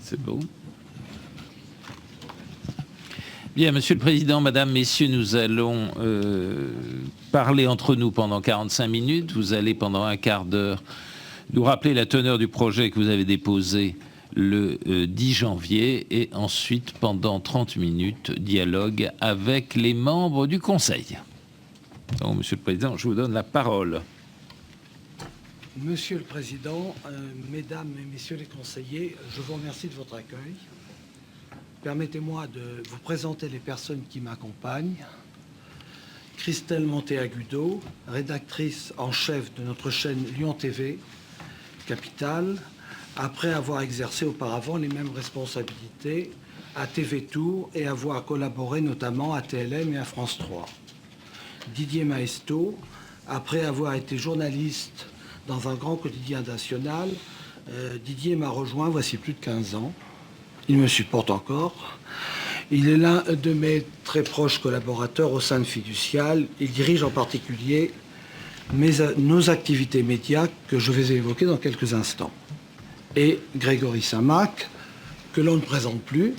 C'est beau. Bien, Monsieur le Président, Madame, Messieurs, nous allons parler entre nous pendant 45 minutes. Vous allez, pendant un quart d'heure, nous rappeler la teneur du projet que vous avez déposé le 10 janvier et ensuite, pendant 30 minutes, dialogue avec les membres du Conseil. Donc, Monsieur le Président, je vous donne la parole. Monsieur le Président, Mesdames et Messieurs les conseillers, je vous remercie de votre accueil. Permettez-moi de vous présenter les personnes qui m'accompagnent. Christelle Monté-Agudo, rédactrice en chef de notre chaîne Lyon TV, Capitale, après avoir exercé auparavant les mêmes responsabilités à TV Tour et avoir collaboré notamment à TLM et à France 3. Didier Maesto, après avoir été journaliste dans un grand quotidien national, Didier m'a rejoint voici plus de 15 ans. Il me supporte encore. Il est l'un de mes très proches collaborateurs au sein de Fiducial. Il dirige en particulier nos activités médias que je vais évoquer dans quelques instants. Et Grégory Saint-Marc, que l'on ne présente plus,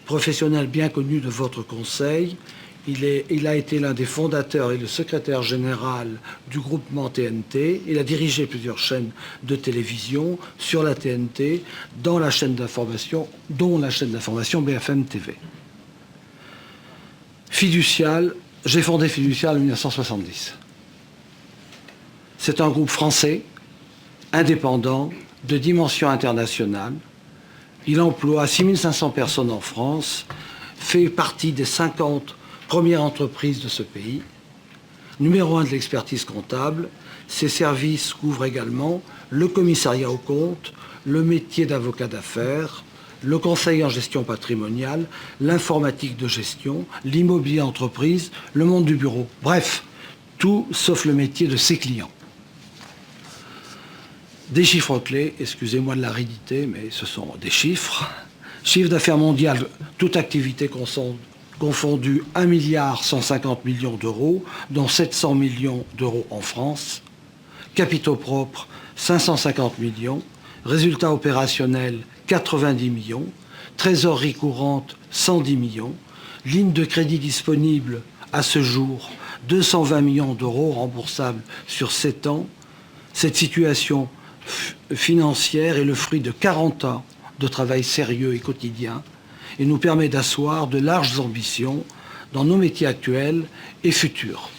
professionnel bien connu de votre conseil. Il a été l'un des fondateurs et le secrétaire général du groupement TNT. Il a dirigé plusieurs chaînes de télévision sur la TNT, dont la chaîne d'information BFM TV. Fiducial, j'ai fondé Fiducial en 1970. C'est un groupe français, indépendant, de dimension internationale. Il emploie 6500 personnes en France, fait partie des 50 première entreprise de ce pays, numéro 1 de l'expertise comptable. Ses services couvrent également le commissariat aux comptes, le métier d'avocat d'affaires, le conseil en gestion patrimoniale, l'informatique de gestion, l'immobilier entreprise, le monde du bureau. Bref, tout sauf le métier de ses clients. Des chiffres clés, excusez-moi de l'aridité, mais ce sont des chiffres. Chiffre d'affaires mondial, toute activité confondu 1,150 milliard d'euros, dont 700 millions d'euros en France. Capitaux propres, 550 millions. Résultats opérationnels, 90 millions. Trésorerie courante, 110 millions. Ligne de crédit disponible à ce jour, 220 millions d'euros remboursables sur 7 ans. Cette situation financière est le fruit de 40 ans de travail sérieux et quotidien et nous permet d'asseoir de larges ambitions dans nos métiers actuels et futurs.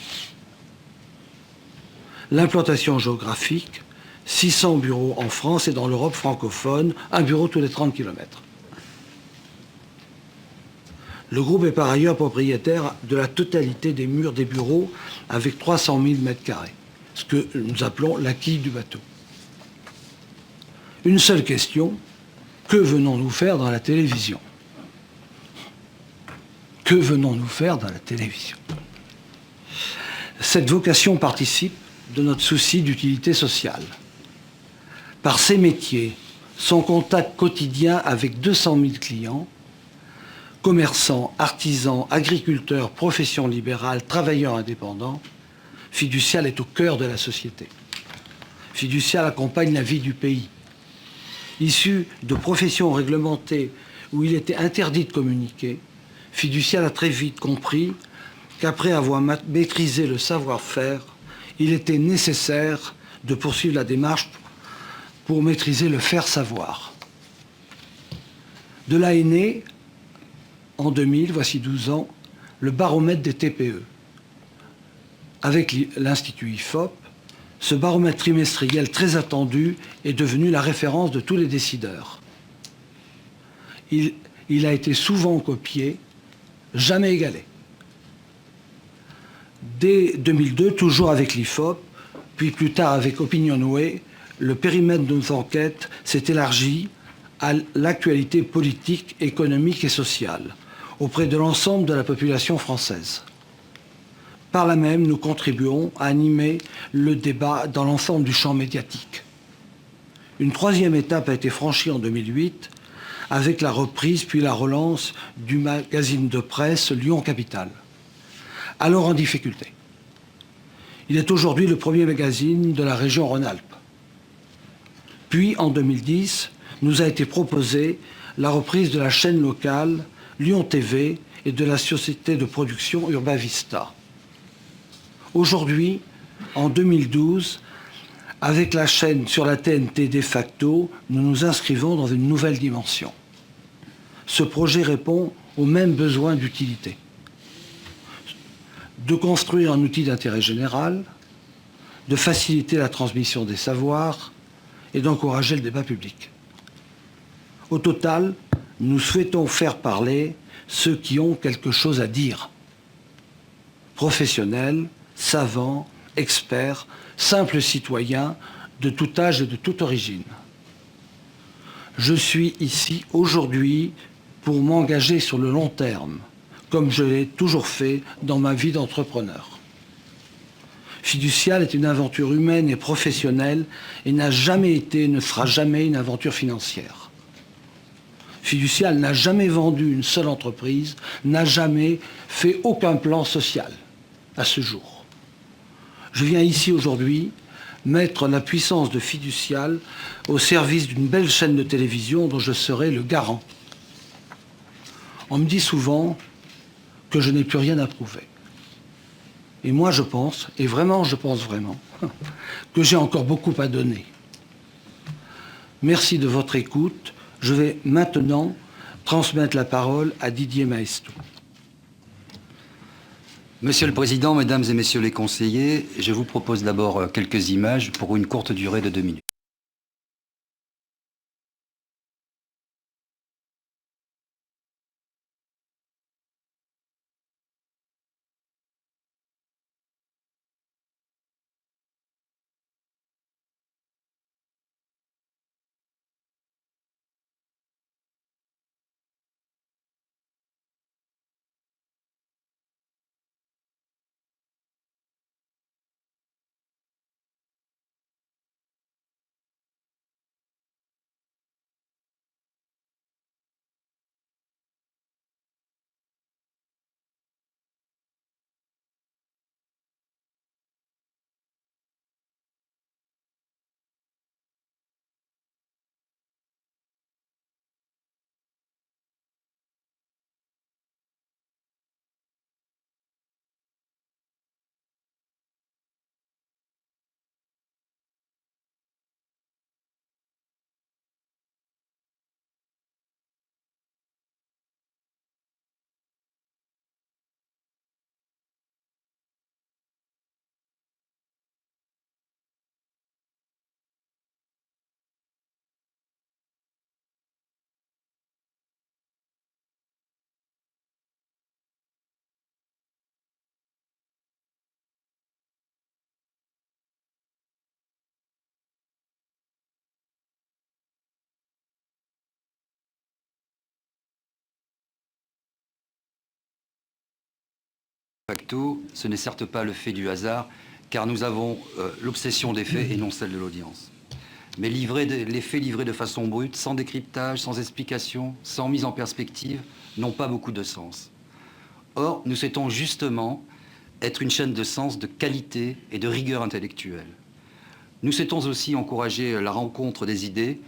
L'implantation géographique, 600 bureaux en France et dans l'Europe francophone, un bureau tous les 30 km. Le groupe est par ailleurs propriétaire de la totalité des murs des bureaux avec 300 000 m², ce que nous appelons la quille du bateau. Une seule question, que venons-nous faire dans la télévision ? Que venons-nous faire dans la télévision ? Cette vocation participe de notre souci d'utilité sociale. Par ses métiers, son contact quotidien avec 200 000 clients, commerçants, artisans, agriculteurs, professions libérales, travailleurs indépendants, Fiducial est au cœur de la société. Fiducial accompagne la vie du pays. Issu de professions réglementées où il était interdit de communiquer, Fiducial a très vite compris qu'après avoir maîtrisé le savoir-faire, il était nécessaire de poursuivre la démarche pour maîtriser le faire-savoir. De là est né, en 2000, voici 12 ans, le baromètre des TPE. Avec l'Institut IFOP, ce baromètre trimestriel très attendu est devenu la référence de tous les décideurs. Il a été souvent copié, jamais égalé. Dès 2002, toujours avec l'IFOP, puis plus tard avec Opinionway, le périmètre de nos enquêtes s'est élargi à l'actualité politique, économique et sociale, auprès de l'ensemble de la population française. Par là même, nous contribuons à animer le débat dans l'ensemble du champ médiatique. Une troisième étape a été franchie en 2008 avec la reprise puis la relance du magazine de presse Lyon Capitale, alors en difficulté. Il est aujourd'hui le premier magazine de la région Rhône-Alpes. Puis, en 2010, nous a été proposée la reprise de la chaîne locale Lyon TV et de la société de production Urbavista. Aujourd'hui, en 2012, avec la chaîne sur la TNT de facto, nous nous inscrivons dans une nouvelle dimension. Ce projet répond aux mêmes besoins d'utilité. De construire un outil d'intérêt général, de faciliter la transmission des savoirs et d'encourager le débat public. Au total, nous souhaitons faire parler ceux qui ont quelque chose à dire. Professionnels, savants, experts, simples citoyens, de tout âge et de toute origine. Je suis ici aujourd'hui pour m'engager sur le long terme, comme je l'ai toujours fait dans ma vie d'entrepreneur. Fiducial est une aventure humaine et professionnelle et n'a jamais été et ne sera jamais une aventure financière. Fiducial n'a jamais vendu une seule entreprise, n'a jamais fait aucun plan social à ce jour. Je viens ici aujourd'hui mettre la puissance de Fiducial au service d'une belle chaîne de télévision dont je serai le garant. On me dit souvent que je n'ai plus rien à prouver. Et moi je pense, et vraiment je pense vraiment, que j'ai encore beaucoup à donner. Merci de votre écoute. Je vais maintenant transmettre la parole à Didier Maestou. Monsieur le Président, Mesdames et Messieurs les conseillers, je vous propose d'abord quelques images pour une courte durée de 2 minutes. Facto, ce n'est certes pas le fait du hasard, car nous avons l'obsession des faits et non celle de l'audience. Mais les faits livrés de façon brute, sans décryptage, sans explication, sans mise en perspective, n'ont pas beaucoup de sens. Or, nous souhaitons justement être une chaîne de sens, de qualité et de rigueur intellectuelle. Nous souhaitons aussi encourager la rencontre des idées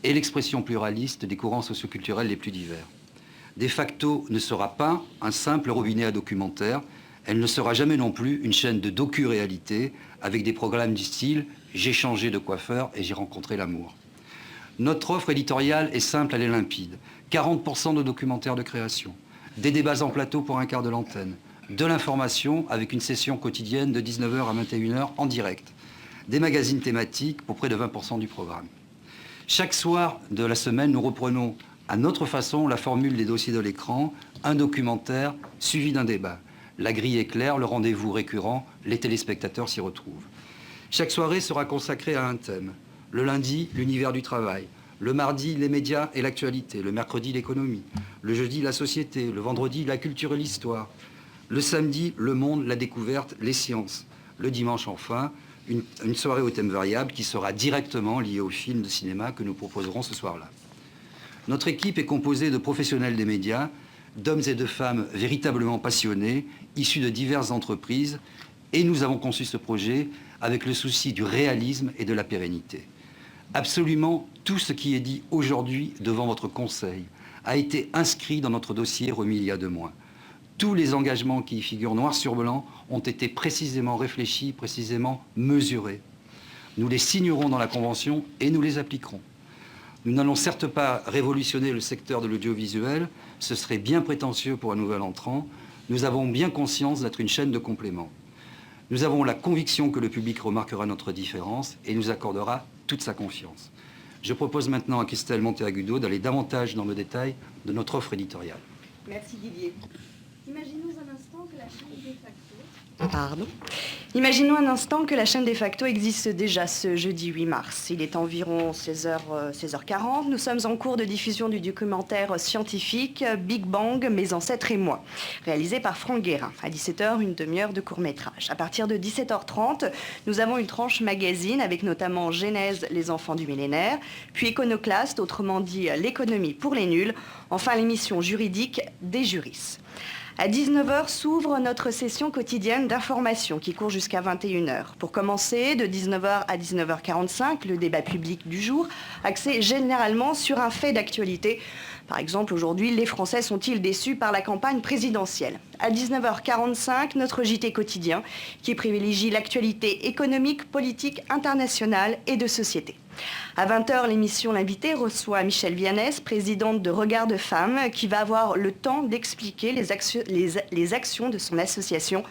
et l'expression pluraliste des courants socioculturels les plus divers. De facto ne sera pas un simple robinet à documentaire. Elle ne sera jamais non plus une chaîne de docu-réalité avec des programmes du style « J'ai changé de coiffeur et j'ai rencontré l'amour ». Notre offre éditoriale est simple, elle est limpide. 40% de documentaires de création, des débats en plateau pour un quart de l'antenne, de l'information avec une session quotidienne de 19h à 21h en direct, des magazines thématiques pour près de 20% du programme. Chaque soir de la semaine, nous reprenons à notre façon la formule des dossiers de l'écran, un documentaire suivi d'un débat. La grille est claire, le rendez-vous récurrent, les téléspectateurs s'y retrouvent. Chaque soirée sera consacrée à un thème. Le lundi, l'univers du travail. Le mardi, les médias et l'actualité. Le mercredi, l'économie. Le jeudi, la société. Le vendredi, la culture et l'histoire. Le samedi, le monde, la découverte, les sciences. Le dimanche, enfin, une soirée au thème variable qui sera directement liée au film de cinéma que nous proposerons ce soir-là. Notre équipe est composée de professionnels des médias, d'hommes et de femmes véritablement passionnés, issus de diverses entreprises, et nous avons conçu ce projet avec le souci du réalisme et de la pérennité. Absolument tout ce qui est dit aujourd'hui devant votre Conseil a été inscrit dans notre dossier remis il y a 2 mois. Tous les engagements qui y figurent noir sur blanc ont été précisément réfléchis, précisément mesurés. Nous les signerons dans la Convention et nous les appliquerons. Nous n'allons certes pas révolutionner le secteur de l'audiovisuel, ce serait bien prétentieux pour un nouvel entrant. Nous avons bien conscience d'être une chaîne de compléments. Nous avons la conviction que le public remarquera notre différence et nous accordera toute sa confiance. Je propose maintenant à Christelle Monteagudo d'aller davantage dans le détail de notre offre éditoriale. Merci Didier. Imaginons un instant que la chaîne de facto... Imaginons un instant que la chaîne de facto existe déjà ce jeudi 8 mars. Il est environ 16h40. Nous sommes en cours de diffusion du documentaire scientifique Big Bang, mes ancêtres et moi, réalisé par Franck Guérin. À 17h, une demi-heure de court-métrage. À partir de 17h30, nous avons une tranche magazine avec notamment Genèse, les enfants du millénaire, puis Iconoclaste, autrement dit l'économie pour les nuls, enfin l'émission juridique des juristes. À 19h s'ouvre notre session quotidienne d'information qui court jusqu'à 21h. Pour commencer, de 19h à 19h45, le débat public du jour, axé généralement sur un fait d'actualité. Par exemple, aujourd'hui, les Français sont-ils déçus par la campagne présidentielle ? À 19h45, notre JT quotidien qui privilégie l'actualité économique, politique, internationale et de société. À 20h, l'émission L'Invité reçoit Michèle Vianès, présidente de Regard de Femmes, qui va avoir le temps d'expliquer les actions de son association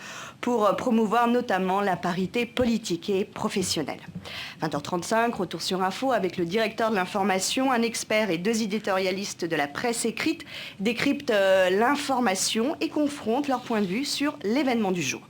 pour promouvoir notamment la parité politique et professionnelle. 20h35, retour sur info avec le directeur de l'information, un expert et 2 éditorialistes de la presse écrite décryptent l'information et confrontent leur point de vue sur l'événement du jour.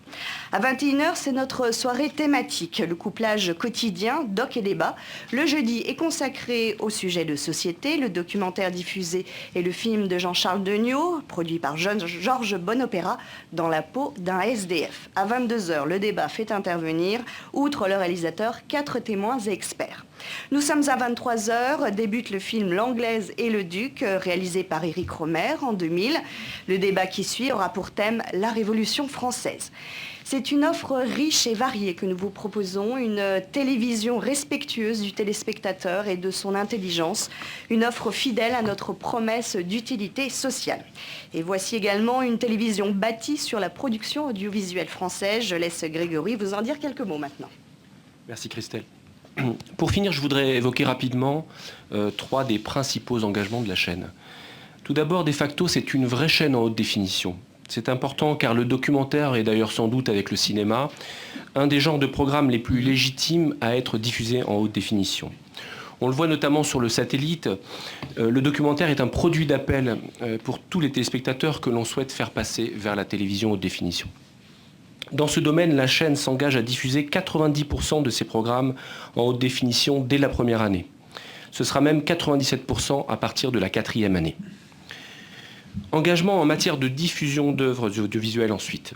À 21h, c'est notre soirée thématique, le couplage quotidien, doc et débat. Le jeudi est consacré au sujet de société, le documentaire diffusé est le film de Jean-Charles Degnaud, produit par Georges Bonopéra, Dans la peau d'un SDF. À 22h, le débat fait intervenir, outre le réalisateur, 4 témoins et experts. Nous sommes à 23h, débute le film L'Anglaise et le Duc, réalisé par Éric Romer en 2000. Le débat qui suit aura pour thème la Révolution française. C'est une offre riche et variée que nous vous proposons, une télévision respectueuse du téléspectateur et de son intelligence, une offre fidèle à notre promesse d'utilité sociale. Et voici également une télévision bâtie sur la production audiovisuelle française. Je laisse Grégory vous en dire quelques mots maintenant. Merci Christelle. Pour finir, je voudrais évoquer rapidement 3 des principaux engagements de la chaîne. Tout d'abord, de facto, c'est une vraie chaîne en haute définition. C'est important car le documentaire est d'ailleurs sans doute avec le cinéma un des genres de programmes les plus légitimes à être diffusés en haute définition. On le voit notamment sur le satellite, le documentaire est un produit d'appel pour tous les téléspectateurs que l'on souhaite faire passer vers la télévision haute définition. Dans ce domaine, la chaîne s'engage à diffuser 90% de ses programmes en haute définition dès la première année. Ce sera même 97% à partir de la 4e année. Engagement en matière de diffusion d'œuvres audiovisuelles ensuite.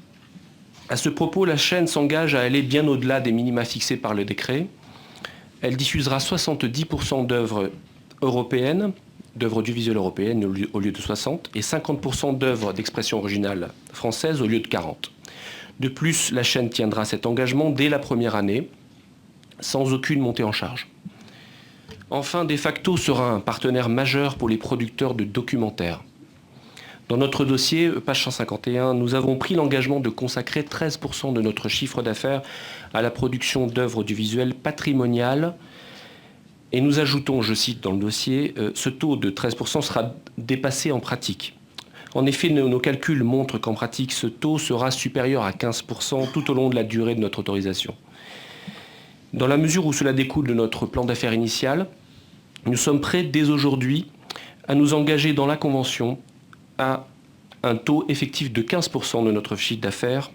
À ce propos, la chaîne s'engage à aller bien au-delà des minima fixés par le décret. Elle diffusera 70% d'œuvres européennes, d'œuvres audiovisuelles européennes au lieu de 60, et 50% d'œuvres d'expression originale française au lieu de 40. De plus, la chaîne tiendra cet engagement dès la première année, sans aucune montée en charge. Enfin, De facto sera un partenaire majeur pour les producteurs de documentaires. Dans notre dossier, page 151, nous avons pris l'engagement de consacrer 13% de notre chiffre d'affaires à la production d'œuvres audiovisuelles patrimoniales. Et nous ajoutons, je cite dans le dossier, ce taux de 13% sera dépassé en pratique. En effet, nos calculs montrent qu'en pratique, ce taux sera supérieur à 15% tout au long de la durée de notre autorisation. Dans la mesure où cela découle de notre plan d'affaires initial, nous sommes prêts dès aujourd'hui à nous engager dans la Convention à un taux effectif de 15% de notre chiffre d'affaires.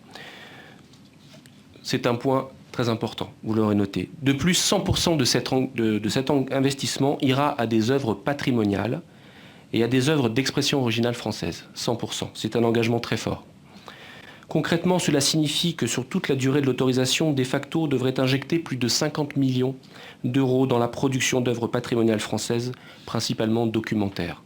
C'est un point très important, vous l'aurez noté. De plus, 100% de cet investissement ira à des œuvres patrimoniales et à des œuvres d'expression originale française. 100%. C'est un engagement très fort. Concrètement, cela signifie que sur toute la durée de l'autorisation, De facto devrait injecter plus de 50 millions d'euros dans la production d'œuvres patrimoniales françaises, principalement documentaires.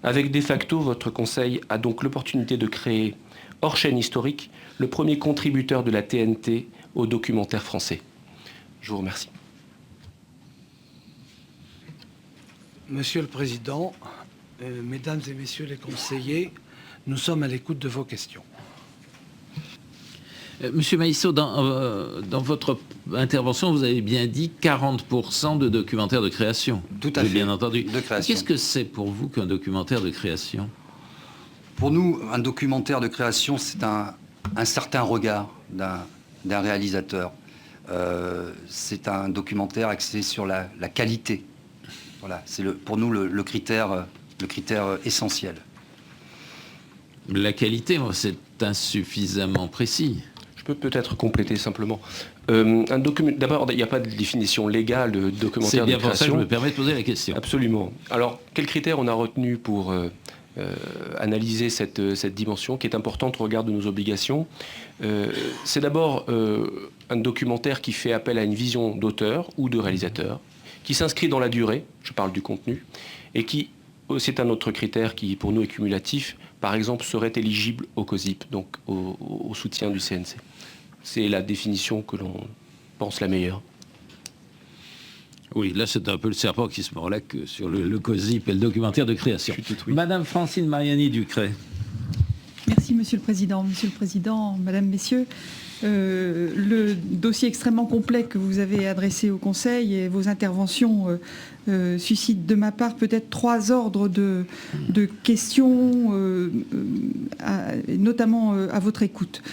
Avec De facto, votre conseil a donc l'opportunité de créer, hors chaîne historique, le premier contributeur de la TNT au documentaire français. Je vous remercie. Monsieur le Président, Mesdames et Messieurs les conseillers, nous sommes à l'écoute de vos questions. Monsieur Maïsso, dans votre intervention, vous avez bien dit 40% de documentaires de création. Tout à fait. J'ai bien entendu. De création. Qu'est-ce que c'est pour vous qu'un documentaire de création? Pour nous, un documentaire de création, c'est un certain regard d'un réalisateur. C'est un documentaire axé sur la qualité. Voilà, c'est pour nous le critère essentiel. La qualité, c'est insuffisamment précis. Je peux peut-être compléter simplement. D'abord, il n'y a pas de définition légale de documentaire de création. C'est bien pour ça que je me permets de poser la question. Absolument. Alors, quels critères on a retenus pour analyser cette dimension qui est importante au regard de nos obligations? C'est d'abord un documentaire qui fait appel à une vision d'auteur ou de réalisateur, qui s'inscrit dans la durée, je parle du contenu, et qui, c'est un autre critère qui pour nous est cumulatif, par exemple serait éligible au COSIP, donc au soutien du CNC. C'est la définition que l'on pense la meilleure. Oui, là c'est un peu le serpent qui se mord la queue sur le COSIP et le documentaire de création. Oui. Madame Francine Mariani-Ducret. Merci Monsieur le Président. Monsieur le Président, Madame, Messieurs, le dossier extrêmement complet que vous avez adressé au Conseil et vos interventions suscitent de ma part peut-être 3 ordres de questions, notamment à votre écoute.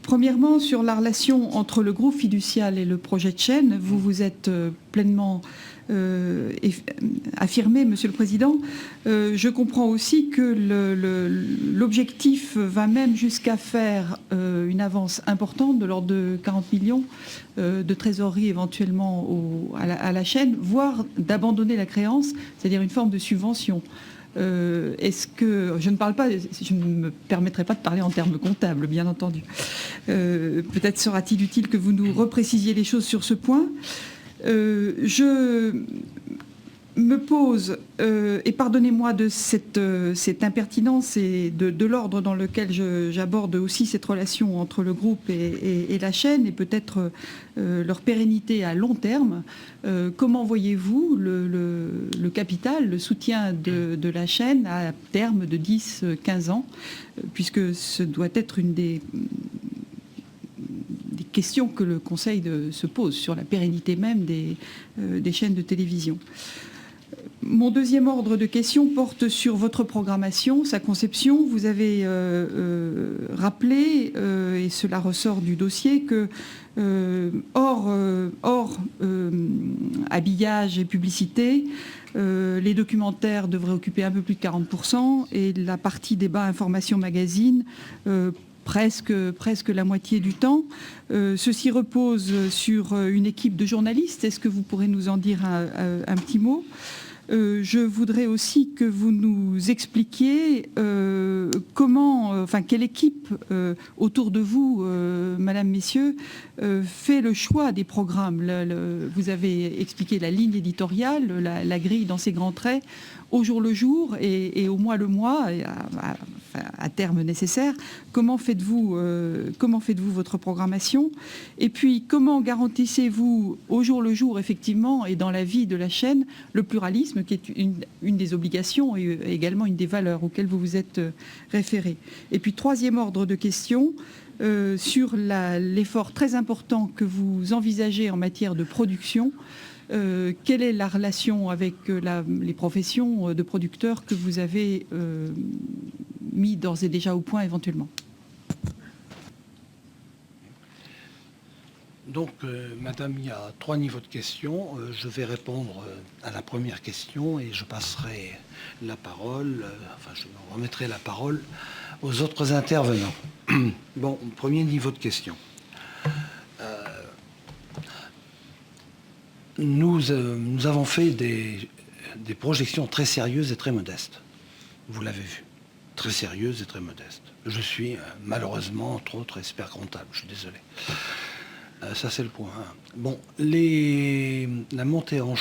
Premièrement, sur la relation entre le groupe fiducial et le projet de chaîne, vous vous êtes pleinement affirmé, Monsieur le Président. Je comprends aussi que l'objectif va même jusqu'à faire une avance importante de l'ordre de 40 millions de trésorerie éventuellement à la chaîne, voire d'abandonner la créance, c'est-à-dire une forme de subvention. Est-ce que je ne me permettrai pas de parler en termes comptables, bien entendu. Peut-être sera-t-il utile que vous nous reprécisiez les choses sur ce point. Je me pose, et pardonnez-moi de cette impertinence et de l'ordre dans lequel j'aborde aussi cette relation entre le groupe et la chaîne, et peut-être leur pérennité à long terme. Comment voyez-vous le capital, le soutien de la chaîne à terme de 10-15 ans, puisque ce doit être une des questions que le Conseil se pose sur la pérennité même des chaînes de télévision. Mon deuxième ordre de questions porte sur votre programmation, sa conception. Vous avez rappelé, et cela ressort du dossier, que hors habillage et publicité, les documentaires devraient occuper un peu plus de 40% et la partie débat, information, magazine, presque la moitié du temps. Ceci repose sur une équipe de journalistes. Est-ce que vous pourrez nous en dire un petit mot ? Je voudrais aussi que vous nous expliquiez quelle équipe autour de vous, Madame, Messieurs, fait le choix des programmes. Vous avez expliqué la ligne éditoriale, la grille dans ses grands traits, au jour le jour et au mois le mois, à terme nécessaire. Comment faites-vous votre programmation? Et puis, comment garantissez-vous au jour le jour, effectivement, et dans la vie de la chaîne, le pluralisme, qui est une des obligations et également une des valeurs auxquelles vous vous êtes référé? Et puis, troisième ordre de questions, sur l'effort très important que vous envisagez en matière de production. Quelle est la relation avec les professions de producteurs que vous avez mis d'ores et déjà au point éventuellement? Donc, Madame, il y a 3 niveaux de questions. Je vais répondre à la première question et je passerai la parole, je remettrai la parole aux autres intervenants. Bon, premier niveau de question. Nous avons fait des projections très sérieuses et très modestes. Vous l'avez vu. Très sérieuses et très modestes. Je suis malheureusement trop expert comptable, je suis désolé. Ça, c'est le point 1. Bon, la montée en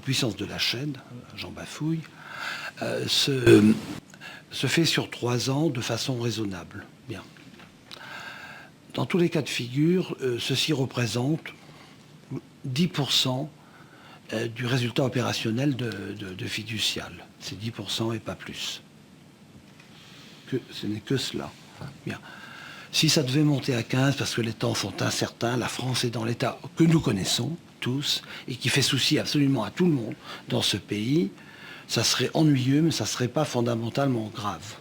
puissance de la chaîne, j'en bafouille, se fait sur 3 ans de façon raisonnable. Bien. Dans tous les cas de figure, ceci représente 10% du résultat opérationnel de Fiducial. C'est 10% et pas plus. Ce n'est que cela. Bien. Si ça devait monter à 15, parce que les temps sont incertains, la France est dans l'état que nous connaissons tous, et qui fait souci absolument à tout le monde dans ce pays, ça serait ennuyeux, mais ça ne serait pas fondamentalement grave.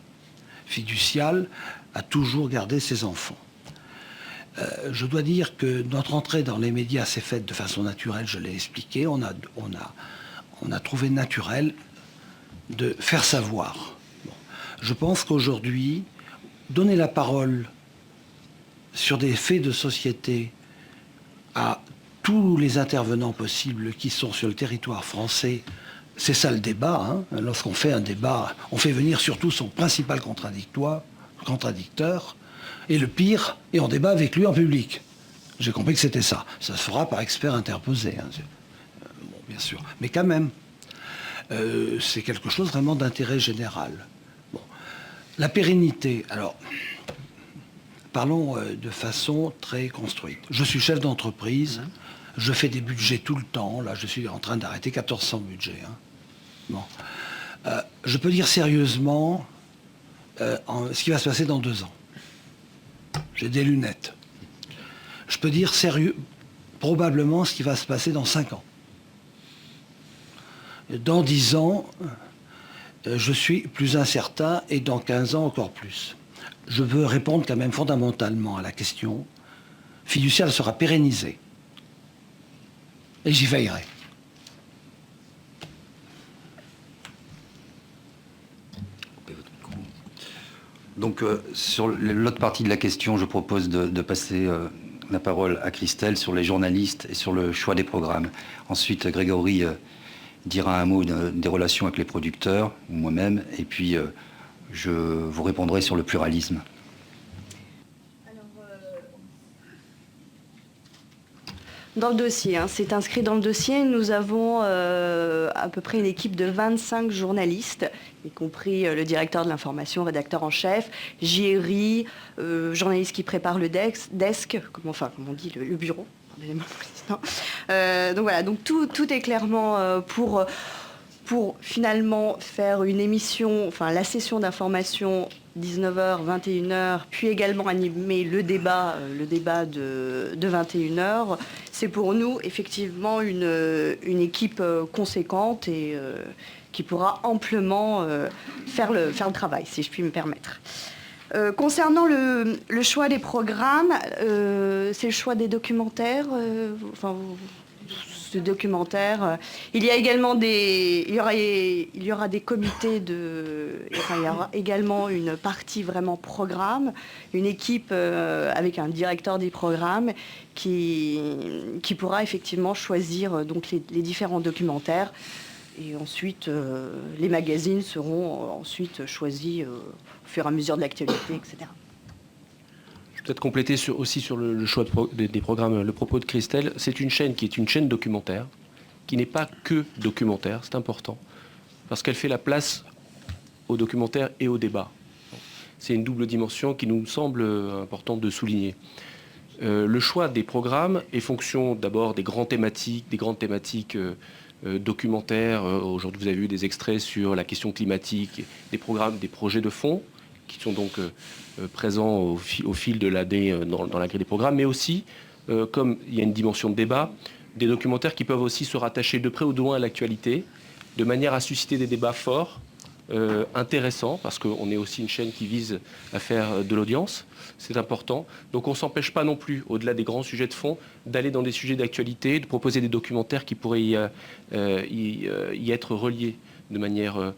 Fiducial a toujours gardé ses enfants. Je dois dire que notre entrée dans les médias s'est faite de façon naturelle, je l'ai expliqué. On a trouvé naturel de faire savoir. Bon. Je pense qu'aujourd'hui, donner la parole sur des faits de société à tous les intervenants possibles qui sont sur le territoire français, c'est ça le débat. Hein. Lorsqu'on fait un débat, on fait venir surtout son principal contradicteur, et le pire, et on débat avec lui en public. J'ai compris que c'était ça. Ça se fera par expert interposé, hein. Bon, bien sûr. Mais quand même, c'est quelque chose vraiment d'intérêt général. Bon. La pérennité, alors, parlons de façon très construite. Je suis chef d'entreprise, je fais des budgets tout le temps. Là, je suis en train d'arrêter 1400 budgets. Hein. Bon. Je peux dire sérieusement ce qui va se passer dans 2 ans. J'ai des lunettes. Je peux dire sérieux, probablement ce qui va se passer dans 5 ans. Dans 10 ans, je suis plus incertain, et dans 15 ans encore plus. Je veux répondre quand même fondamentalement à la question. Fiducial sera pérennisé. Et j'y veillerai. Donc, sur l'autre partie de la question, je propose de passer la parole à Christelle sur les journalistes et sur le choix des programmes. Ensuite, Grégory dira un mot des relations avec les producteurs, ou moi-même, et puis je vous répondrai sur le pluralisme. Dans le dossier, hein, c'est inscrit dans le dossier, nous avons à peu près une équipe de 25 journalistes, y compris le directeur de l'information, rédacteur en chef, JRI, journaliste qui prépare le desk, comme on dit, le bureau. Donc voilà, donc tout est clairement pour finalement faire une émission, enfin la session d'information 19h, 21h, puis également animer le débat de 21h. C'est pour nous effectivement une équipe conséquente et qui pourra amplement faire le travail, si je puis me permettre. Concernant le choix des programmes, c'est le choix des documentaires. Ce documentaire. Il y a également il y aura des comités il y aura également une partie vraiment programme, une équipe avec un directeur des programmes qui pourra effectivement choisir donc les différents documentaires. Et ensuite, les magazines seront ensuite choisis au fur et à mesure de l'actualité, etc. Peut-être compléter aussi sur le choix des programmes le propos de Christelle. C'est une chaîne qui est une chaîne documentaire, qui n'est pas que documentaire, c'est important, parce qu'elle fait la place au documentaire et au débat. C'est une double dimension qui nous semble importante de souligner. Le choix des programmes est fonction d'abord des grandes thématiques documentaires. Aujourd'hui, vous avez vu des extraits sur la question climatique, des programmes, des projets de fond, qui sont donc présents au fil de l'année dans la grille des programmes, mais aussi, comme il y a une dimension de débat, des documentaires qui peuvent aussi se rattacher de près ou de loin à l'actualité, de manière à susciter des débats forts, intéressants, parce qu'on est aussi une chaîne qui vise à faire de l'audience, c'est important. Donc on ne s'empêche pas non plus, au-delà des grands sujets de fond, d'aller dans des sujets d'actualité, de proposer des documentaires qui pourraient y être reliés de manière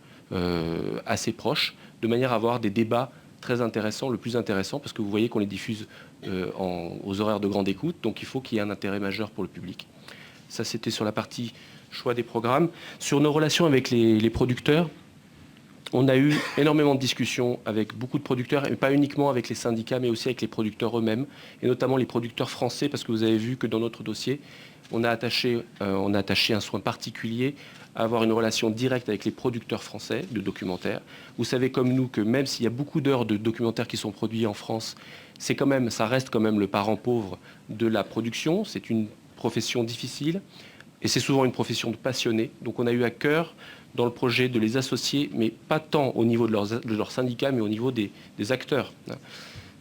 assez proche, de manière à avoir des débats très intéressants, le plus intéressant, parce que vous voyez qu'on les diffuse aux horaires de grande écoute, donc il faut qu'il y ait un intérêt majeur pour le public. Ça, c'était sur la partie choix des programmes. Sur nos relations avec les producteurs, on a eu énormément de discussions avec beaucoup de producteurs, et pas uniquement avec les syndicats, mais aussi avec les producteurs eux-mêmes, et notamment les producteurs français, parce que vous avez vu que dans notre dossier, on a attaché un soin particulier à avoir une relation directe avec les producteurs français de documentaires. Vous savez comme nous que même s'il y a beaucoup d'heures de documentaires qui sont produits en France, ça reste quand même le parent pauvre de la production. C'est une profession difficile, et c'est souvent une profession de passionnés. Donc on a eu à cœur dans le projet de les associer, mais pas tant au niveau de leur syndicat, mais au niveau des acteurs.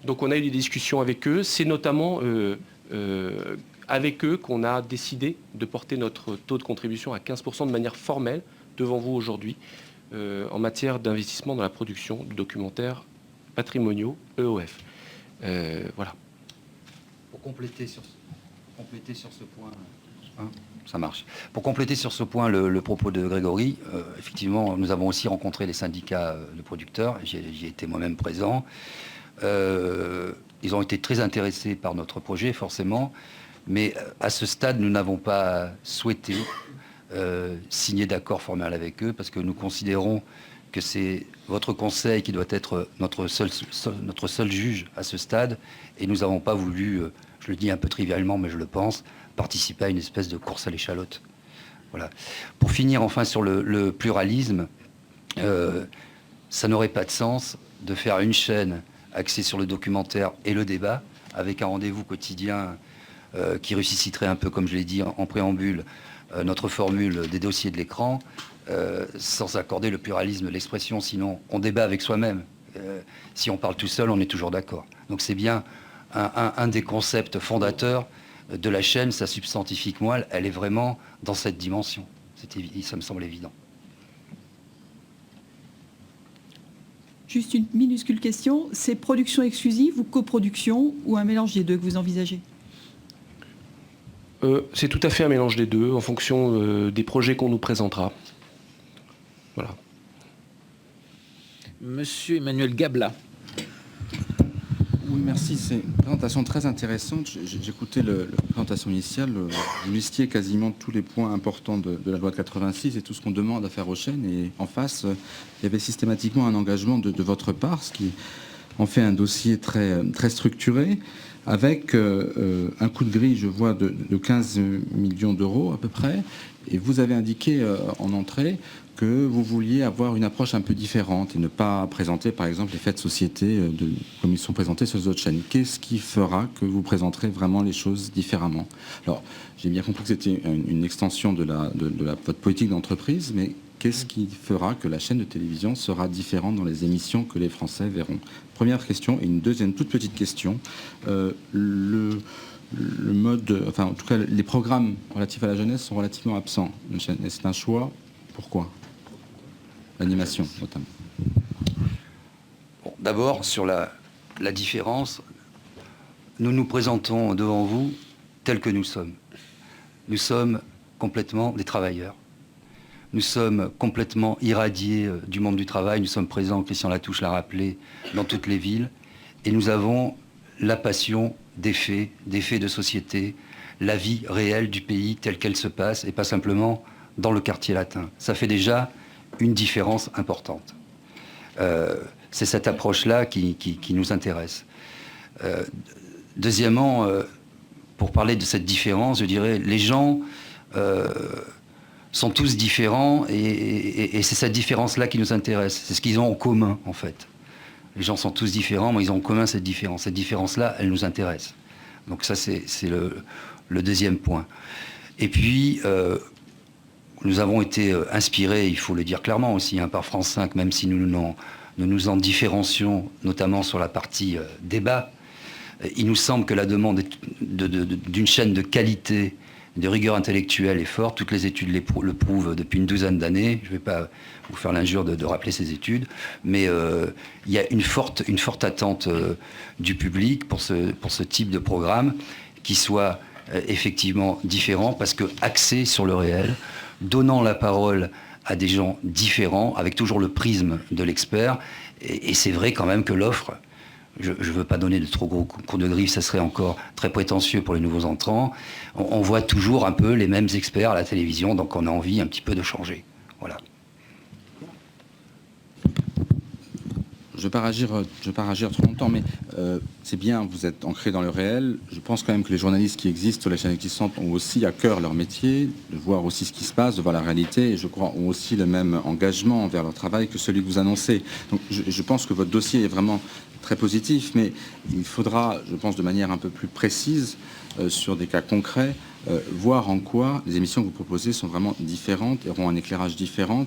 Donc on a eu des discussions avec eux. C'est notamment avec eux qu'on a décidé de porter notre taux de contribution à 15% de manière formelle devant vous aujourd'hui en matière d'investissement dans la production de documentaires patrimoniaux EOF. Voilà. Pour compléter sur ce point, ça marche. Pour compléter sur ce point le propos de Grégory, effectivement, nous avons aussi rencontré les syndicats de producteurs. J'y ai été moi-même présent. Ils ont été très intéressés par notre projet, forcément. Mais à ce stade, nous n'avons pas souhaité signer d'accord formel avec eux parce que nous considérons que c'est votre conseil qui doit être notre seul juge à ce stade. Et nous n'avons pas voulu, je le dis un peu trivialement, mais je le pense, participer à une espèce de course à l'échalote. Voilà. Pour finir enfin sur le pluralisme, ça n'aurait pas de sens de faire une chaîne axée sur le documentaire et le débat, avec un rendez-vous quotidien qui ressusciterait un peu, comme je l'ai dit en préambule, notre formule des dossiers de l'écran, sans accorder le pluralisme de l'expression, sinon on débat avec soi-même. Si on parle tout seul, on est toujours d'accord. Donc c'est bien un des concepts fondateurs de la chaîne, sa substantifique moelle, elle est vraiment dans cette dimension. Ça me semble évident. Juste une minuscule question, c'est production exclusive ou coproduction ou un mélange des deux que vous envisagez? C'est tout à fait un mélange des deux en fonction des projets qu'on nous présentera. Voilà. Monsieur Emmanuel Gabla. Oui, merci. C'est une présentation très intéressante. J'écoutais la présentation initiale. Vous listiez quasiment tous les points importants de la loi de 86 et tout ce qu'on demande à faire aux chaînes. Et en face, il y avait systématiquement un engagement de votre part, ce qui en fait un dossier très, très structuré, avec un coût de grille, je vois, de 15 millions d'euros à peu près. Et vous avez indiqué en entrée que vous vouliez avoir une approche un peu différente et ne pas présenter, par exemple, les faits de société comme ils sont présentés sur les autres chaînes. Qu'est-ce qui fera que vous présenterez vraiment les choses différemment? Alors, j'ai bien compris que c'était une extension de votre politique d'entreprise, mais qu'est-ce qui fera que la chaîne de télévision sera différente dans les émissions que les Français verront? Première question. Et une deuxième toute petite question. Le mode, enfin, en tout cas, les programmes relatifs à la jeunesse sont relativement absents. C'est un choix. Pourquoi? L'animation, notamment. Bon, d'abord, sur la différence, nous nous présentons devant vous tels que nous sommes. Nous sommes complètement des travailleurs. Nous sommes complètement irradiés du monde du travail. Nous sommes présents, Christian Latouche l'a rappelé, dans toutes les villes. Et nous avons la passion des faits de société, la vie réelle du pays telle qu'elle se passe, et pas simplement dans le quartier latin. Ça fait déjà une différence importante. C'est cette approche-là qui nous intéresse. Deuxièmement, pour parler de cette différence, je dirais, les gens sont tous différents et c'est cette différence-là qui nous intéresse. C'est ce qu'ils ont en commun, en fait. Les gens sont tous différents, mais ils ont en commun cette différence. Cette différence-là, elle nous intéresse. Donc ça, c'est le deuxième point. Et puis, nous avons été inspirés, il faut le dire clairement aussi, par France 5, même si nous nous en différencions, notamment sur la partie débat. Il nous semble que la demande d'une chaîne de qualité, de rigueur intellectuelle est forte. Toutes les études le prouvent depuis une douzaine d'années. Je ne vais pas vous faire l'injure de rappeler ces études, mais il y a une forte attente du public pour ce type de programme qui soit effectivement différent, parce que axé sur le réel, donnant la parole à des gens différents, avec toujours le prisme de l'expert. Et c'est vrai quand même que l'offre, je ne veux pas donner de trop gros cours de griffe, ça serait encore très prétentieux pour les nouveaux entrants. On voit toujours un peu les mêmes experts à la télévision, donc on a envie un petit peu de changer. Voilà. Je ne vais pas réagir trop longtemps, mais c'est bien, vous êtes ancré dans le réel. Je pense quand même que les journalistes qui existent sur les chaînes existantes ont aussi à cœur leur métier, de voir aussi ce qui se passe, de voir la réalité, et je crois ont aussi le même engagement envers leur travail que celui que vous annoncez. Donc je pense que votre dossier est vraiment très positif, mais il faudra, je pense, de manière un peu plus précise, sur des cas concrets, voir en quoi les émissions que vous proposez sont vraiment différentes et auront un éclairage différent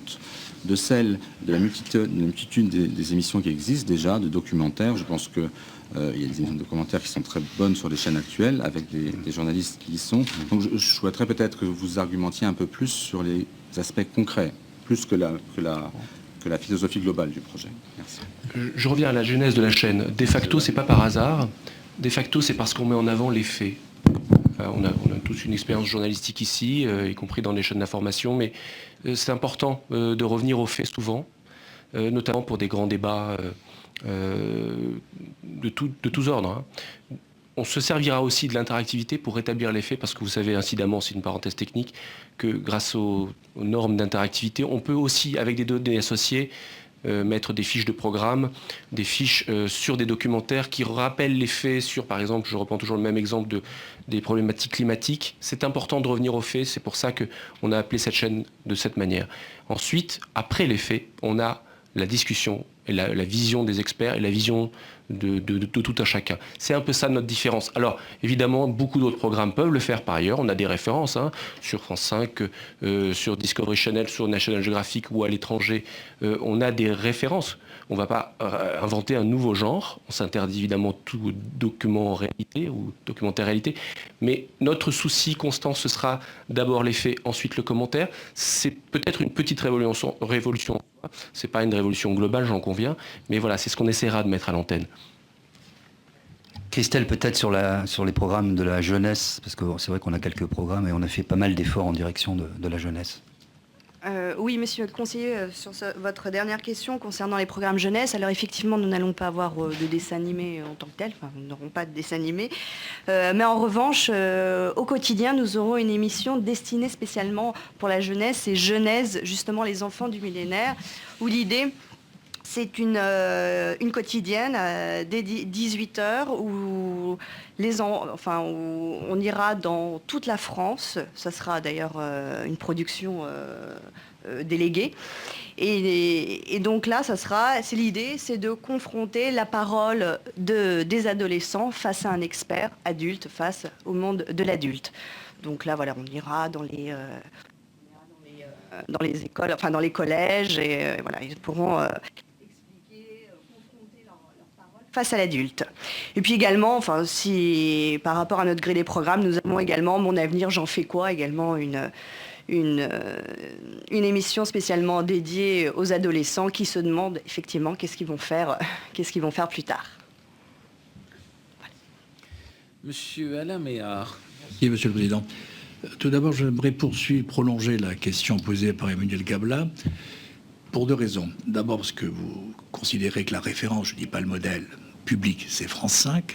de celle de la multitude des émissions qui existent déjà, de documentaires. Je pense qu'il y a des émissions de documentaires qui sont très bonnes sur les chaînes actuelles, avec des journalistes qui y sont. Donc je souhaiterais peut-être que vous argumentiez un peu plus sur les aspects concrets, plus que la philosophie globale du projet. Merci. Je reviens à la genèse de la chaîne. De facto, c'est pas par hasard. De facto, c'est parce qu'on met en avant les faits. On a tous une expérience journalistique ici, y compris dans les chaînes d'information, mais c'est important de revenir aux faits souvent, notamment pour des grands débats de tous ordres. Hein. On se servira aussi de l'interactivité pour rétablir les faits, parce que vous savez, incidemment, c'est une parenthèse technique, que grâce aux normes d'interactivité, on peut aussi, avec des données associées, mettre des fiches de programme, des fiches sur des documentaires qui rappellent les faits sur, par exemple, je reprends toujours le même exemple des problématiques climatiques. C'est important de revenir aux faits, c'est pour ça qu'on a appelé cette chaîne de cette manière. Ensuite, après les faits, on a la discussion et la vision des experts et la vision de tout un chacun. C'est un peu ça notre différence. Alors, évidemment, beaucoup d'autres programmes peuvent le faire par ailleurs. On a des références sur France 5, sur Discovery Channel, sur National Geographic ou à l'étranger. On a des références. On ne va pas inventer un nouveau genre. On s'interdit évidemment tout document en réalité ou documentaire réalité. Mais notre souci constant, ce sera d'abord les faits, ensuite le commentaire. C'est peut-être une petite révolution. Ce n'est pas une révolution globale, j'en conviens. Mais voilà, c'est ce qu'on essaiera de mettre à l'antenne. Christelle, peut-être sur les programmes de la jeunesse, parce que c'est vrai qu'on a quelques programmes et on a fait pas mal d'efforts en direction de la jeunesse. Oui, monsieur le conseiller, sur votre dernière question concernant les programmes jeunesse, alors effectivement, nous n'allons pas avoir de dessin animé en tant que tel, enfin, nous n'aurons pas de dessin animé, mais en revanche, au quotidien, nous aurons une émission destinée spécialement pour la jeunesse et Genèse, justement les enfants du millénaire, où l'idée... C'est une quotidienne dès 18h où on ira dans toute la France. Ça sera d'ailleurs une production déléguée. Et donc là, l'idée, c'est de confronter la parole des adolescents face à un expert adulte, face au monde de l'adulte. Donc là, voilà, on ira dans les écoles, enfin dans les collèges, et voilà, ils pourront... face à l'adulte. Et puis également, enfin, si par rapport à notre grille des programmes, nous avons également Mon avenir, j'en fais quoi, également une émission spécialement dédiée aux adolescents qui se demandent effectivement qu'est-ce qu'ils vont faire plus tard. Voilà. Monsieur Alain Méhard. Merci, Monsieur le Président. Tout d'abord, j'aimerais prolonger la question posée par Emmanuel Gabla pour deux raisons. D'abord, parce que vous considérez que la référence, je ne dis pas le modèle public, c'est France 5,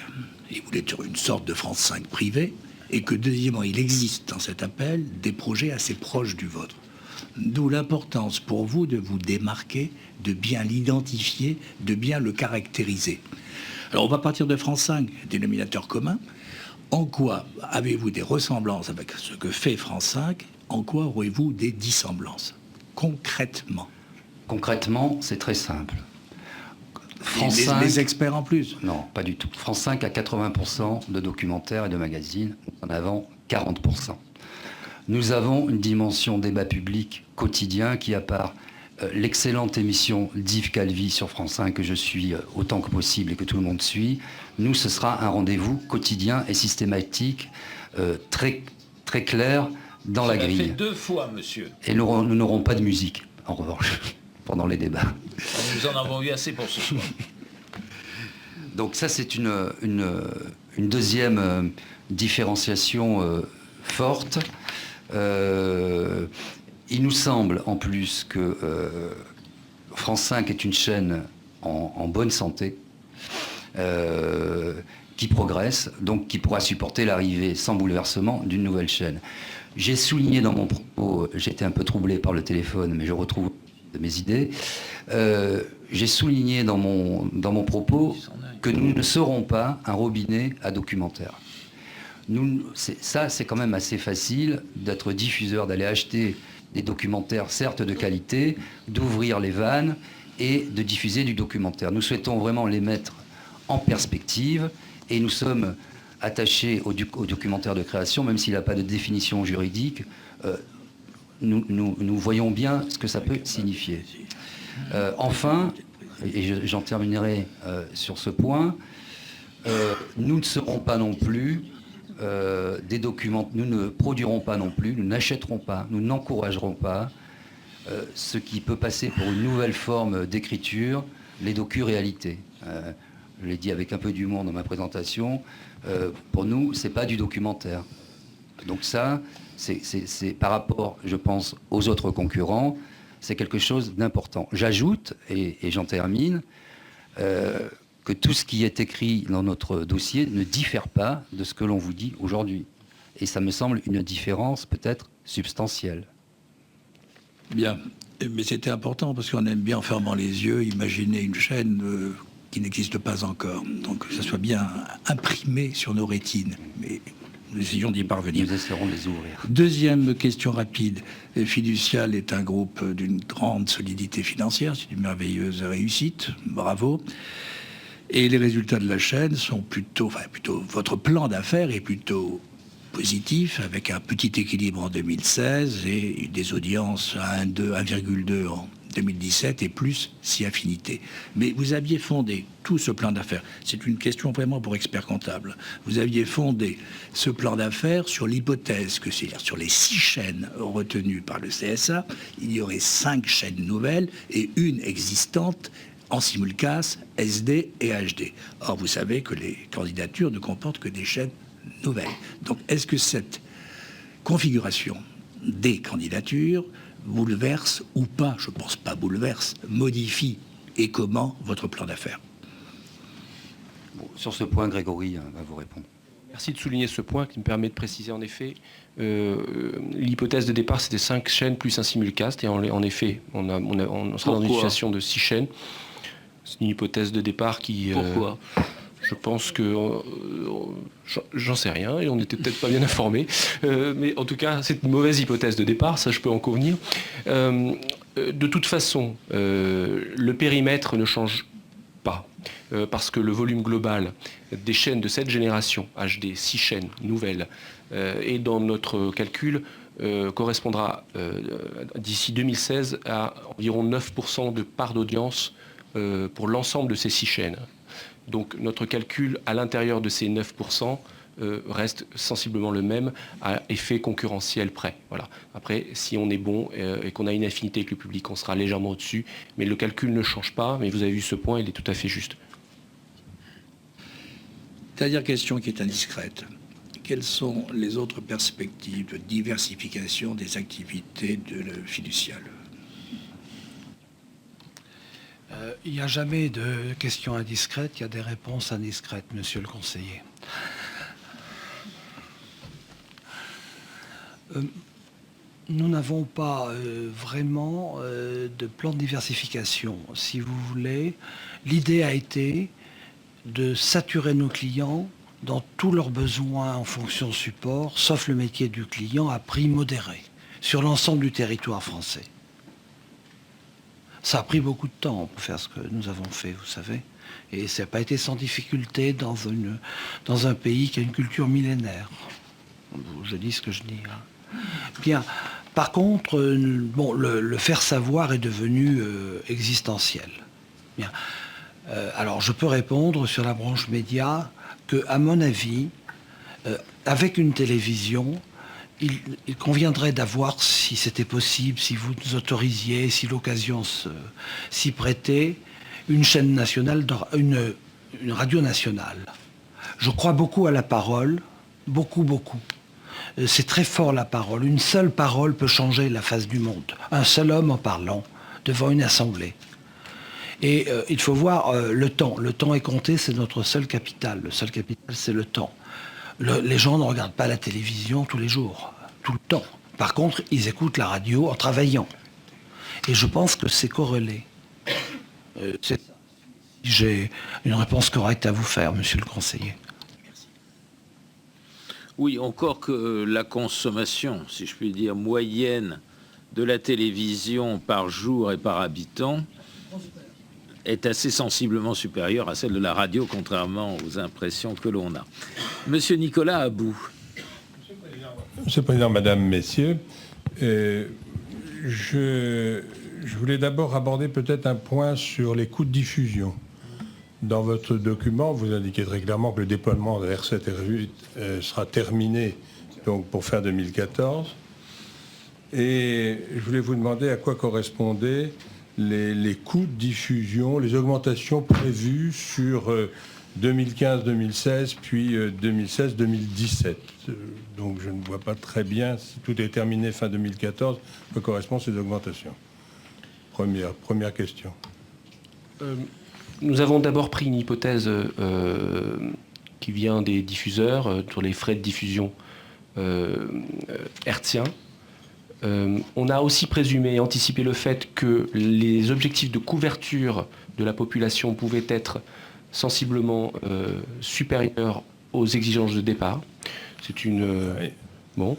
et vous êtes sur une sorte de France 5 privée, et que deuxièmement, il existe dans cet appel des projets assez proches du vôtre. D'où l'importance pour vous de vous démarquer, de bien l'identifier, de bien le caractériser. Alors on va partir de France 5, dénominateur commun. En quoi avez-vous des ressemblances avec ce que fait France 5 ? En quoi aurez-vous des dissemblances ? Concrètement. Concrètement, c'est très simple. Les experts en plus ? Non, pas du tout. France 5 a 80% de documentaires et de magazines, en avant 40%. Nous avons une dimension débat public quotidien qui, à part l'excellente émission d'Yves Calvi sur France 5 que je suis autant que possible et que tout le monde suit, nous, ce sera un rendez-vous quotidien et systématique, très, très clair dans la grille. Ça fait 2 fois, monsieur. Et nous n'aurons pas de musique, en revanche, pendant les débats. Nous en avons eu assez pour ce soir. Donc ça, c'est une deuxième différenciation forte. Il nous semble en plus que France 5 est une chaîne en bonne santé, qui progresse, donc qui pourra supporter l'arrivée sans bouleversement d'une nouvelle chaîne. J'ai souligné dans mon propos, j'étais un peu troublé par le téléphone, mais je retrouve mes idées, j'ai souligné dans mon propos que nous ne serons pas un robinet à documentaire. C'est quand même assez facile d'être diffuseur, d'aller acheter des documentaires, certes de qualité, d'ouvrir les vannes et de diffuser du documentaire. Nous souhaitons vraiment les mettre en perspective et nous sommes attaché au documentaire de création, même s'il n'a pas de définition juridique, nous voyons bien ce que ça peut signifier. Enfin, et j'en terminerai sur ce point, nous ne serons pas non plus des documents, nous ne produirons pas non plus, nous n'achèterons pas, nous n'encouragerons pas ce qui peut passer pour une nouvelle forme d'écriture, les docu-réalités. Je l'ai dit avec un peu d'humour dans ma présentation, pour nous, c'est pas du documentaire. Donc ça, c'est par rapport, je pense, aux autres concurrents, c'est quelque chose d'important. J'ajoute, et j'en termine, que tout ce qui est écrit dans notre dossier ne diffère pas de ce que l'on vous dit aujourd'hui. Et ça me semble une différence peut-être substantielle. Bien, mais c'était important parce qu'on aime bien, en fermant les yeux, imaginer une chaîne qui n'existe pas encore. Donc que ça soit bien imprimé sur nos rétines. Mais nous essayons d'y parvenir. Nous essaierons de les ouvrir. Deuxième question rapide. Fiducial est un groupe d'une grande solidité financière, c'est une merveilleuse réussite, bravo. Et les résultats de la chaîne sont plutôt votre plan d'affaires est plutôt positif, avec un petit équilibre en 2016 et des audiences à 1,2 en 2017 et plus si affinité. Mais vous aviez fondé tout ce plan d'affaires, c'est une question vraiment pour experts comptables, vous aviez fondé ce plan d'affaires sur l'hypothèse que, c'est-à-dire sur les 6 chaînes retenues par le CSA, il y aurait 5 chaînes nouvelles et une existante en simulcast, SD et HD. Or, vous savez que les candidatures ne comportent que des chaînes nouvelles. Donc, est-ce que cette configuration des candidatures bouleverse ou pas, je ne pense pas bouleverse, modifie et comment votre plan d'affaires? Bon, sur ce point, Grégory va vous répondre. Merci de souligner ce point qui me permet de préciser en effet l'hypothèse de départ c'était 5 chaînes plus un simulcast et en effet on sera dans une situation de 6 chaînes. C'est une hypothèse de départ qui... Pourquoi je pense que... j'en sais rien et on n'était peut-être pas bien informés. Mais en tout cas, c'est une mauvaise hypothèse de départ, ça je peux en convenir. De toute façon, le périmètre ne change pas. Parce que le volume global des chaînes de cette génération, HD, 6 chaînes nouvelles, et dans notre calcul, correspondra d'ici 2016 à environ 9% de part d'audience pour l'ensemble de ces 6 chaînes. Donc notre calcul à l'intérieur de ces 9% reste sensiblement le même à effet concurrentiel près. Voilà. Après, si on est bon et qu'on a une affinité avec le public, on sera légèrement au-dessus, mais le calcul ne change pas, mais vous avez vu ce point, il est tout à fait juste. Dernière question qui est indiscrète. Quelles sont les autres perspectives de diversification des activités de le fiducial? Il n'y a jamais de questions indiscrètes, il y a des réponses indiscrètes, monsieur le conseiller. Nous n'avons pas vraiment de plan de diversification. Si vous voulez, l'idée a été de saturer nos clients dans tous leurs besoins en fonction support, sauf le métier du client à prix modéré, sur l'ensemble du territoire français. Ça a pris beaucoup de temps pour faire ce que nous avons fait, vous savez. Et ça n'a pas été sans difficulté dans un pays qui a une culture millénaire. Je dis ce que je dis. Hein. Bien. Par contre, bon, le faire savoir est devenu existentiel. Bien. Alors, je peux répondre sur la branche média que, à mon avis, avec une télévision, il conviendrait d'avoir, si c'était possible, si vous nous autorisiez, si l'occasion s'y prêtait, une chaîne nationale, une radio nationale. Je crois beaucoup à la parole, beaucoup. C'est très fort la parole. Une seule parole peut changer la face du monde. Un seul homme en parlant devant une assemblée. Et il faut voir le temps. Le temps est compté, c'est notre seul capital. Le seul capital, c'est le temps. Les gens ne regardent pas la télévision tous les jours, tout le temps. Par contre, ils écoutent la radio en travaillant. Et je pense que c'est corrélé. J'ai une réponse correcte à vous faire, monsieur le conseiller. Oui, encore que la consommation, si je puis dire, moyenne de la télévision par jour et par habitant est assez sensiblement supérieure à celle de la radio, contrairement aux impressions que l'on a. Monsieur Nicolas About. Monsieur le Président, Madame, Messieurs, je voulais d'abord aborder peut-être un point sur les coûts de diffusion. Dans votre document, vous indiquez très clairement que le déploiement de R7 et R8 sera terminé donc, pour fin 2014. Et je voulais vous demander à quoi correspondaient les coûts de diffusion, les augmentations prévues sur 2015-2016, puis 2016-2017. Donc je ne vois pas très bien, si tout est terminé fin 2014, à quoi correspondent ces augmentations. Première question. Nous avons d'abord pris une hypothèse qui vient des diffuseurs sur les frais de diffusion hertziens. On a aussi présumé et anticipé le fait que les objectifs de couverture de la population pouvaient être sensiblement supérieurs aux exigences de départ. C'est une... Bon.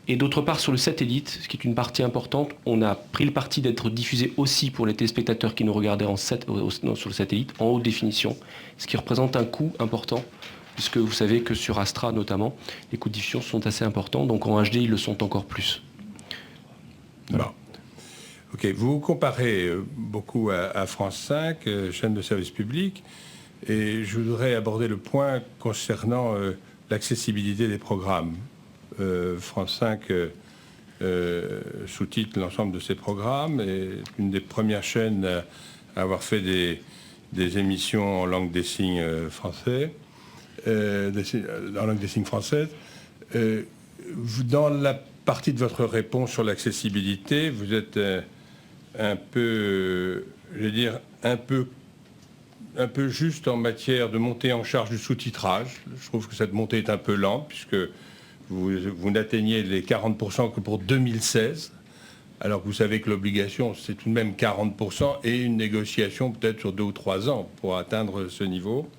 Et d'autre part, sur le satellite, ce qui est une partie importante, on a pris le parti d'être diffusé aussi pour les téléspectateurs qui nous regardaient sur le satellite, en haute définition, ce qui représente un coût important, puisque vous savez que sur Astra notamment, les coûts de diffusion sont assez importants, donc en HD, ils le sont encore plus. Bon. Ok, vous comparez beaucoup à France 5, chaîne de service public, et je voudrais aborder le point concernant l'accessibilité des programmes. France 5 sous-titre l'ensemble de ses programmes et une des premières chaînes à avoir fait des émissions en langue des signes français, en langue des signes française. Dans la partie de votre réponse sur l'accessibilité, vous êtes un peu, je veux dire, un peu juste en matière de montée en charge du sous-titrage. Je trouve que cette montée est un peu lente puisque vous n'atteignez les 40% que pour 2016, alors que vous savez que l'obligation, c'est tout de même 40% et une négociation peut-être sur 2 ou 3 ans pour atteindre ce niveau.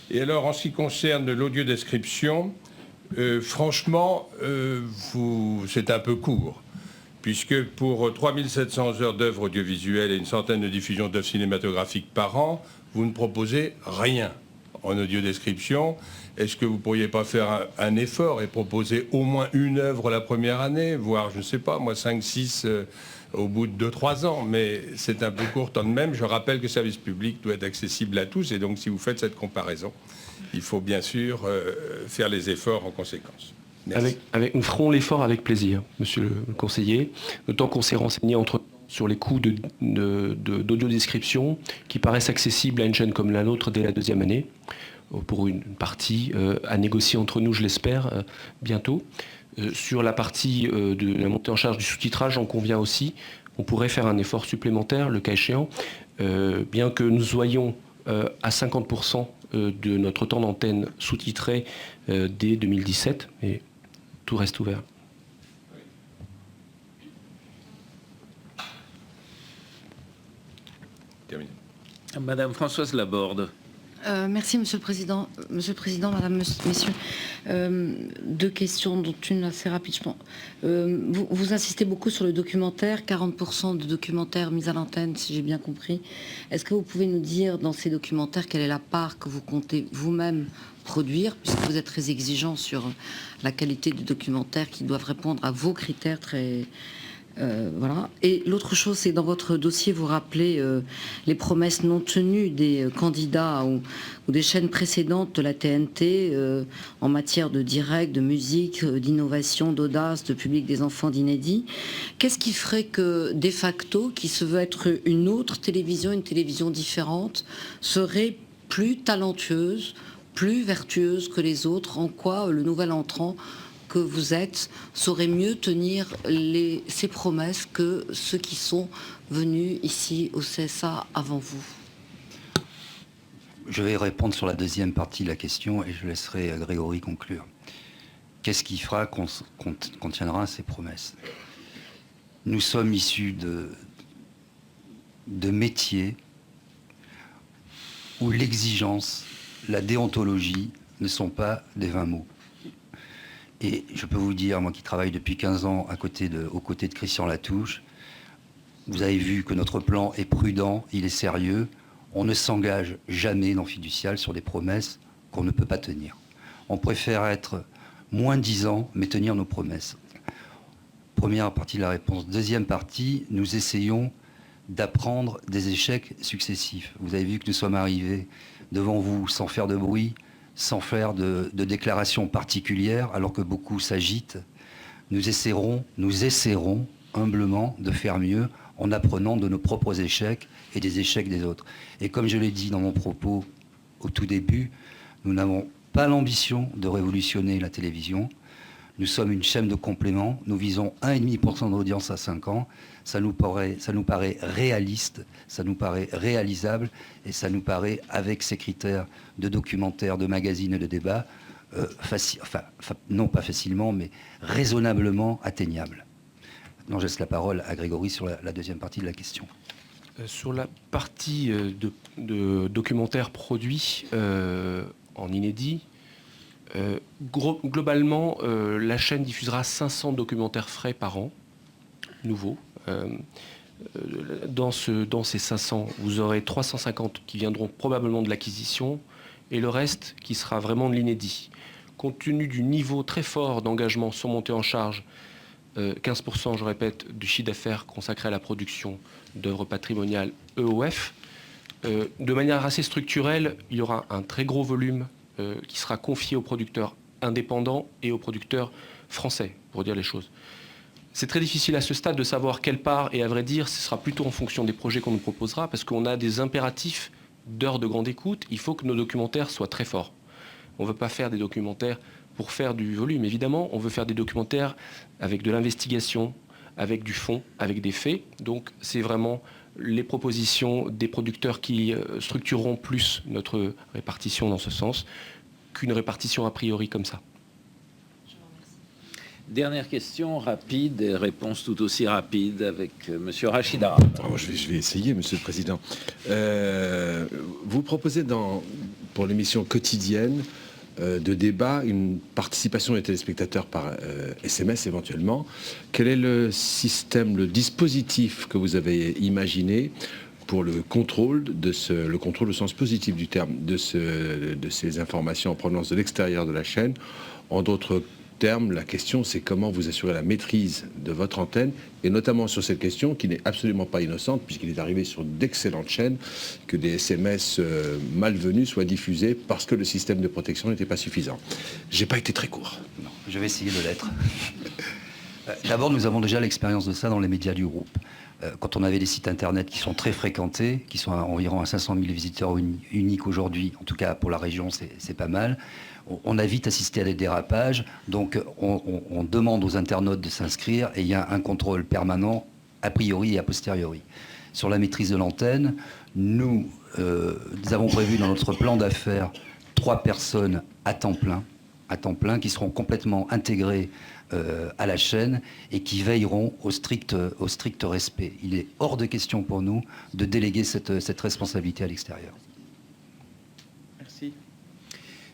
Et alors, en ce qui concerne l'audiodescription, franchement, c'est un peu court, puisque pour 3700 heures d'œuvres audiovisuelles et une centaine de diffusions d'œuvres cinématographiques par an, vous ne proposez rien en audiodescription. Est-ce que vous ne pourriez pas faire un effort et proposer au moins une œuvre la première année, voire, je ne sais pas, moi, 5, 6 au bout de 2-3 ans, mais c'est un peu court tout de même. Je rappelle que le service public doit être accessible à tous, et donc si vous faites cette comparaison, il faut bien sûr faire les efforts en conséquence. Nous ferons l'effort avec plaisir, monsieur le conseiller, d'autant qu'on s'est renseigné sur les coûts d'audiodescription qui paraissent accessibles à une chaîne comme la nôtre dès la 2e année, pour une partie à négocier entre nous, je l'espère, bientôt. Sur la partie de la montée en charge du sous-titrage, j'en conviens aussi, on pourrait faire un effort supplémentaire, le cas échéant, bien que nous soyons à 50% de notre temps d'antenne sous-titré dès 2017, et tout reste ouvert. Terminé. Madame Françoise Laborde. Merci, Monsieur le Président. Monsieur le Président, Madame, Messieurs, 2 questions, dont une assez rapidement. Vous insistez beaucoup sur le documentaire, 40% de documentaires mis à l'antenne, si j'ai bien compris. Est-ce que vous pouvez nous dire, dans ces documentaires, quelle est la part que vous comptez vous-même produire, puisque vous êtes très exigeant sur la qualité du documentaire qui doivent répondre à vos critères très... voilà. Et l'autre chose, c'est dans votre dossier, vous rappelez les promesses non tenues des candidats ou des chaînes précédentes de la TNT en matière de direct, de musique, d'innovation, d'audace, de public des enfants, d'inédit. Qu'est-ce qui ferait que, de facto, qui se veut être une autre télévision, une télévision différente, serait plus talentueuse, plus vertueuse que les autres? En quoi le nouvel entrant que vous êtes saurait mieux tenir ces promesses que ceux qui sont venus ici au CSA avant vous? Je vais répondre sur la deuxième partie de la question et je laisserai Grégory conclure. Qu'est-ce qui fera qu'on tiendra ces promesses? Nous sommes issus de métiers où l'exigence, la déontologie ne sont pas des vains mots. Et je peux vous dire, moi qui travaille depuis 15 ans aux côtés de Christian Latouche, vous avez vu que notre plan est prudent, il est sérieux. On ne s'engage jamais dans Fiducial sur des promesses qu'on ne peut pas tenir. On préfère être moins 10 ans, mais tenir nos promesses. Première partie de la réponse. Deuxième partie, nous essayons d'apprendre des échecs successifs. Vous avez vu que nous sommes arrivés devant vous sans faire de bruit, sans faire de déclarations particulières, alors que beaucoup s'agitent. Nous essaierons humblement de faire mieux en apprenant de nos propres échecs et des échecs des autres. Et comme je l'ai dit dans mon propos au tout début, nous n'avons pas l'ambition de révolutionner la télévision. Nous sommes une chaîne de complément. Nous visons 1,5% d'audience à 5 ans. Ça nous paraît réaliste, ça nous paraît réalisable et ça nous paraît, avec ces critères de documentaires, de magazines et de débats, non pas facilement, mais raisonnablement atteignable. Maintenant, je laisse la parole à Grégory sur la deuxième partie de la question. Sur la partie de documentaires produits en inédit, globalement, la chaîne diffusera 500 documentaires frais par an, nouveaux. Dans ces 500, vous aurez 350 qui viendront probablement de l'acquisition et le reste qui sera vraiment de l'inédit. Compte tenu du niveau très fort d'engagement sans montée en charge, 15%, je répète, du chiffre d'affaires consacré à la production d'œuvres patrimoniales EOF, de manière assez structurelle, il y aura un très gros volume qui sera confié aux producteurs indépendants et aux producteurs français, pour dire les choses. C'est très difficile à ce stade de savoir quelle part, et à vrai dire, ce sera plutôt en fonction des projets qu'on nous proposera, parce qu'on a des impératifs d'heures de grande écoute. Il faut que nos documentaires soient très forts. On ne veut pas faire des documentaires pour faire du volume, évidemment. On veut faire des documentaires avec de l'investigation, avec du fond, avec des faits. Donc c'est vraiment les propositions des producteurs qui structureront plus notre répartition dans ce sens qu'une répartition a priori comme ça. Dernière question rapide et réponse tout aussi rapide avec Monsieur Rachida. Je vais essayer, Monsieur le Président. Vous proposez pour l'émission quotidienne de débat une participation des téléspectateurs par SMS éventuellement. Quel est le système, le dispositif que vous avez imaginé pour le contrôle le contrôle au sens positif du terme de ces informations en provenance de l'extérieur de la chaîne? En d'autres termes, la question, c'est comment vous assurez la maîtrise de votre antenne, et notamment sur cette question qui n'est absolument pas innocente, puisqu'il est arrivé sur d'excellentes chaînes que des SMS malvenus soient diffusés parce que le système de protection n'était pas suffisant. J'ai pas été très court. Non, je vais essayer de l'être. D'abord, nous avons déjà l'expérience de ça dans les médias du groupe. Quand on avait des sites internet qui sont très fréquentés, qui sont environ à 500 000 visiteurs uniques aujourd'hui, en tout cas pour la région, c'est pas mal. On a vite assisté à des dérapages, donc on demande aux internautes de s'inscrire et il y a un contrôle permanent a priori et a posteriori. Sur la maîtrise de l'antenne, nous avons prévu dans notre plan d'affaires 3 personnes à temps plein qui seront complètement intégrées à la chaîne et qui veilleront au strict respect. Il est hors de question pour nous de déléguer cette responsabilité à l'extérieur. Merci.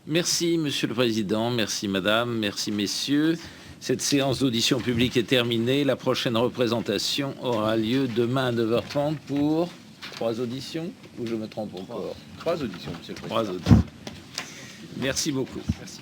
Merci, Monsieur le Président. Merci, Madame. Merci, Messieurs. Cette séance d'audition publique est terminée. La prochaine représentation aura lieu demain à 9h30 pour 3 auditions. Ou je me trompe encore? 3 auditions, Monsieur le Président. 3 auditions. Merci beaucoup. Merci.